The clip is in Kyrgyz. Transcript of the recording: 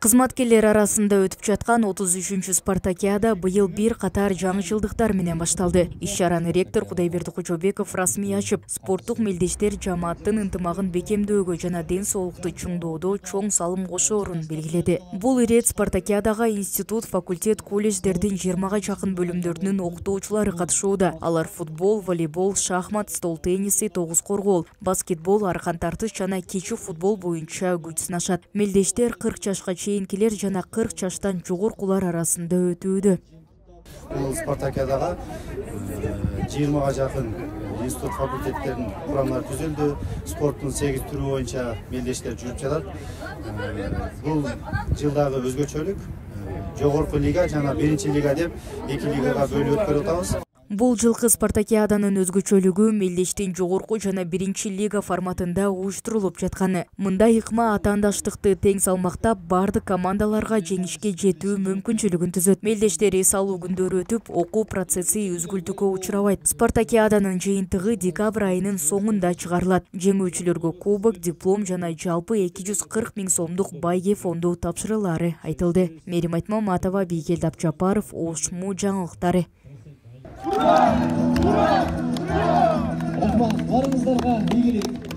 Кызматкерлер арасында өтүп жаткан 33-чү спартакиада быйыл бир катар жаңычылдыктар менен башталды. Иш-чараны ректор Кудайберди Кожобеков расмий ачып, спорттук мелдештер жамааттын ынтымагын бекемдөөгө жана ден соолукту чыңдоодо чоң салым кошоорун белгиледи. Бул ирет спартакиадага институт, факультет, колледждердин 20-га жакын бөлүмдөрүнүн окутуучулары катышууда. Алар футбол, волейбол, шахмат, стол тенниси, тогуз коргоол, баскетбол, аркан тартыш жана кечи футбол боюнча күч сынашат. Мелдештер 40 жашка чейинкилер жана 40 жаштан жогоркулар арасында өтүүдө. Бул спартакиадага 20-га жакын институт, факультеттердин курамдары түзүлдү. Спорттун 8 түрү боюнча мелдештер жүрүп жатат. Бул жылдагы өзгөчөлүк жогорку лига жана биринчи лига деп 2 лигага бөлүп өткөрүп атабыз. Бул жылкы спартакиаданын өзгөчөлүгү мелдештин жогорку жана биринчи лига форматында уюштурулуп жатканы. Мында ыкма атаандаштыкты тең салмактап, бардык командаларга жеңишке жетүү мүмкүнчүлүгүн түзөт. Мелдештер эс алуу күндөрү өтүп, окуу процесси үзгүлтүккө учурабайт. Спартакиаданын жыйынтыгы декабрь айынын соңунда чыгарылат. Жеңүүчүлөргө кубок, диплом жана жалпы 240 000 сомдук байге фонду тапшырылары айтылды. Мерим Айтмаматова, Бийкелди Абжапаров, Ошму жаңылыктары. Рахмат, барыңыздарга ийгилик.